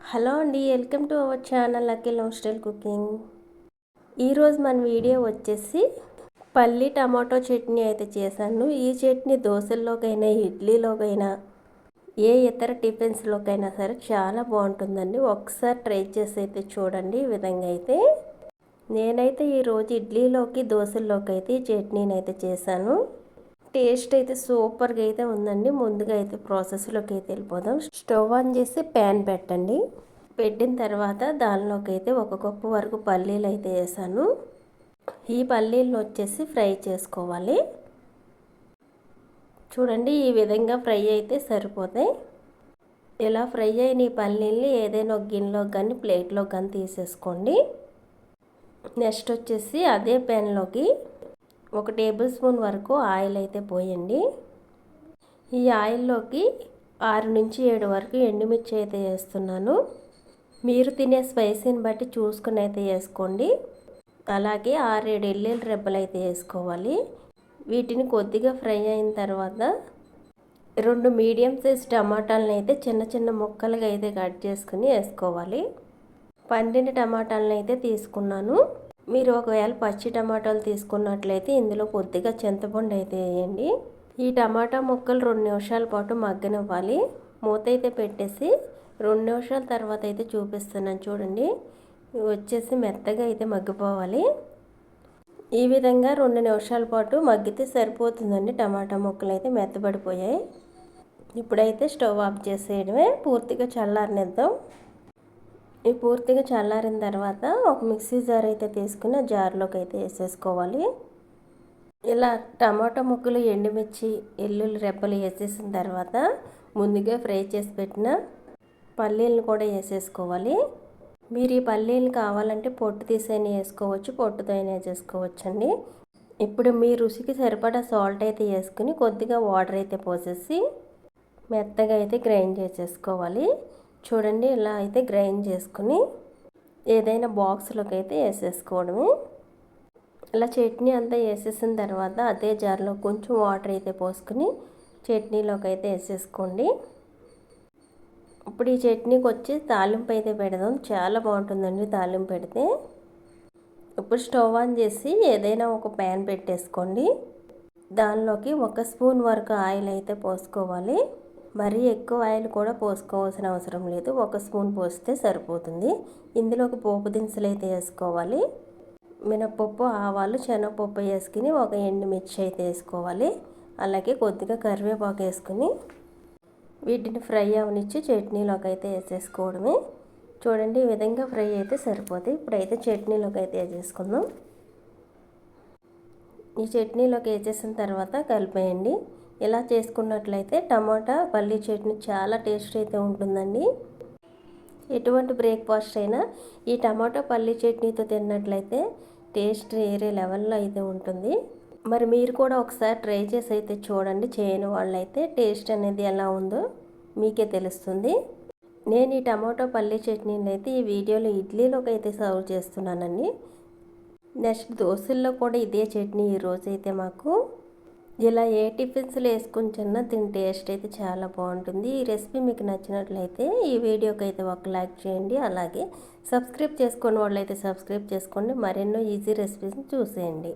Hello అండి, welcome to our channel lucky life style cooking. ఈరోజు మన వీడియో వచ్చేసి పల్లి టమాటో చట్నీ అయితే చేశాను. ఈ చట్నీ దోశల్లోకైనా ఇడ్లీలోకైనా ఏ ఇతర టిఫిన్స్లోకైనా సరే చాలా బాగుంటుందండి. ఒకసారి ట్రై చేసి అయితే చూడండి. ఈ విధంగా అయితే నేనైతే ఈరోజు ఇడ్లీలోకి దోశల్లోకి అయితే ఈ చట్నీని అయితే చేశాను. టేస్ట్ అయితే సూపర్గా అయితే ఉందండి. ముందుగా అయితే ప్రాసెస్లోకి అయితే వెళ్ళిపోదాం. స్టవ్ ఆన్ చేసి ప్యాన్ పెట్టండి. పెట్టిన తర్వాత దానిలోకి అయితే 1 కప్పు వరకు పల్లీలు అయితే వేసాను. ఈ పల్లీలను వచ్చేసి ఫ్రై చేసుకోవాలి. చూడండి, ఈ విధంగా ఫ్రై అయితే సరిపోతాయి. ఇలా ఫ్రై అయిన ఈ పల్లీల్ని ఏదైనా ఒక గిన్నెలో కానీ ప్లేట్లో కానీ తీసేసుకోండి. నెక్స్ట్ వచ్చేసి అదే ప్యాన్లోకి 1 టేబుల్ స్పూన్ వరకు ఆయిల్ అయితే పోయండి. ఈ ఆయిల్లోకి 6 నుంచి 7 వరకు ఎండుమిర్చి అయితే వేస్తున్నాను. మీరు తినే స్పైసీని బట్టి చూసుకుని అయితే వేసుకోండి. అలాగే 6-7 ఎల్లుల్లి రెబ్బలు అయితే వేసుకోవాలి. వీటిని కొద్దిగా ఫ్రై అయిన తర్వాత 2 మీడియం సైజ్ టమాటాలను అయితే చిన్న చిన్న ముక్కలుగా అయితే కట్ చేసుకుని వేసుకోవాలి. 12 టమాటాలను అయితే తీసుకున్నాను. మీరు ఒకవేళ పచ్చి టమాటాలు తీసుకున్నట్లయితే ఇందులో కొద్దిగా చింతపండు అయితే వేయండి. ఈ టమాటా ముక్కలు 2 నిమిషాల పాటు మగ్గనివ్వాలి. మూత అయితే పెట్టేసి 2 నిమిషాల తర్వాత అయితే చూపిస్తున్నాను. చూడండి, వచ్చేసి మెత్తగా అయితే మగ్గిపోవాలి. ఈ విధంగా 2 నిమిషాల పాటు మగ్గితే సరిపోతుందండి. టమాటా ముక్కలు అయితే మెత్తబడిపోయాయి. ఇప్పుడైతే స్టవ్ ఆఫ్ చేసేయడమే. పూర్తిగా చల్లారనిద్దాం. ఈ పూర్తిగా చల్లారిన తర్వాత ఒక మిక్సీ జార్ అయితే తీసుకుని జార్లోకి అయితే వేసేసుకోవాలి. ఇలా టమాటా ముక్కలు, ఎండుమిర్చి, ఎల్లుల్లి రెబ్బలు వేసేసిన తర్వాత ముందుగా ఫ్రై చేసి పెట్టిన పల్లీలను కూడా వేసేసుకోవాలి. మీరు ఈ పల్లీలు కావాలంటే పొట్టు తీసైనా వేసుకోవచ్చు, పొట్టుతో అయినా వేసేసుకోవచ్చు అండి. ఇప్పుడు మీ రుచికి సరిపడా సాల్ట్ అయితే వేసుకుని కొద్దిగా వాటర్ అయితే పోసేసి మెత్తగా అయితే గ్రైండ్ చేసేసుకోవాలి. చూడండి, ఇలా అయితే గ్రైండ్ చేసుకుని ఏదైనా బాక్స్లోకి అయితే వేసేసుకోవడమే. ఇలా చట్నీ అంతా వేసేసిన తర్వాత అదే జార్లో కొంచెం వాటర్ అయితే పోసుకుని చట్నీలోకి అయితే వేసేసుకోండి. ఇప్పుడు ఈ చట్నీకి వచ్చి తాలింపు అయితే పెడదాం. చాలా బాగుంటుందండి తాలింపు పెడితే. ఇప్పుడు స్టవ్ ఆన్ చేసి ఏదైనా ఒక ప్యాన్ పెట్టేసుకోండి. దానిలోకి 1 స్పూన్ వరకు ఆయిల్ అయితే పోసుకోవాలి. మరీ ఎక్కువ ఆయిల్ కూడా పోసుకోవాల్సిన అవసరం లేదు. 1 స్పూన్ పోస్తే సరిపోతుంది. ఇందులోకి పోపు దినుసులు అయితే వేసుకోవాలి. మినపప్పు, ఆవాలు, శనగపప్పు వేసుకుని 1 ఎండుమిర్చి అయితే వేసుకోవాలి. అలాగే కొద్దిగా కరివేపాకు వేసుకుని వీటిని ఫ్రై అవనిచ్చి చట్నీలోకి అయితే వేసేసుకోవడమే. చూడండి, ఈ విధంగా ఫ్రై అయితే సరిపోతాయి. ఇప్పుడైతే చట్నీలోకి అయితే వేసేసుకుందాం. ఈ చట్నీలోకి వేసేసిన తర్వాత కలిపేయండి. ఇలా చేసుకున్నట్లయితే టమాటా పల్లీ చట్నీ చాలా టేస్ట్ అయితే ఉంటుందండి. ఎటువంటి బ్రేక్ఫాస్ట్ అయినా ఈ టమాటా పల్లీ చట్నీతో తిన్నట్లయితే టేస్ట్ వేరే లెవెల్లో అయితే ఉంటుంది. మరి మీరు కూడా ఒకసారి ట్రై చేసి అయితే చూడండి. చేయని వాళ్ళైతే టేస్ట్ అనేది ఎలా ఉందో మీకే తెలుస్తుంది. నేను ఈ టమాటో పల్లీ చట్నీని అయితే ఈ వీడియోలో ఇడ్లీలోకి అయితే సర్వ్ చేస్తున్నానండి. నెక్స్ట్ దోశల్లో కూడా ఇదే చట్నీ ఈరోజు అయితే మాకు ఇలా ఏ టిఫిన్స్లో వేసుకుని తిన్నా దీని టేస్ట్ అయితే చాలా బాగుంటుంది. ఈ రెసిపీ మీకు నచ్చినట్లయితే ఈ వీడియోకి అయితే ఒక లైక్ చేయండి. అలాగే సబ్స్క్రైబ్ చేసుకునే వాళ్ళు అయితే సబ్స్క్రైబ్ చేసుకోండి. మరెన్నో ఈజీ రెసిపీస్ని చూసేయండి.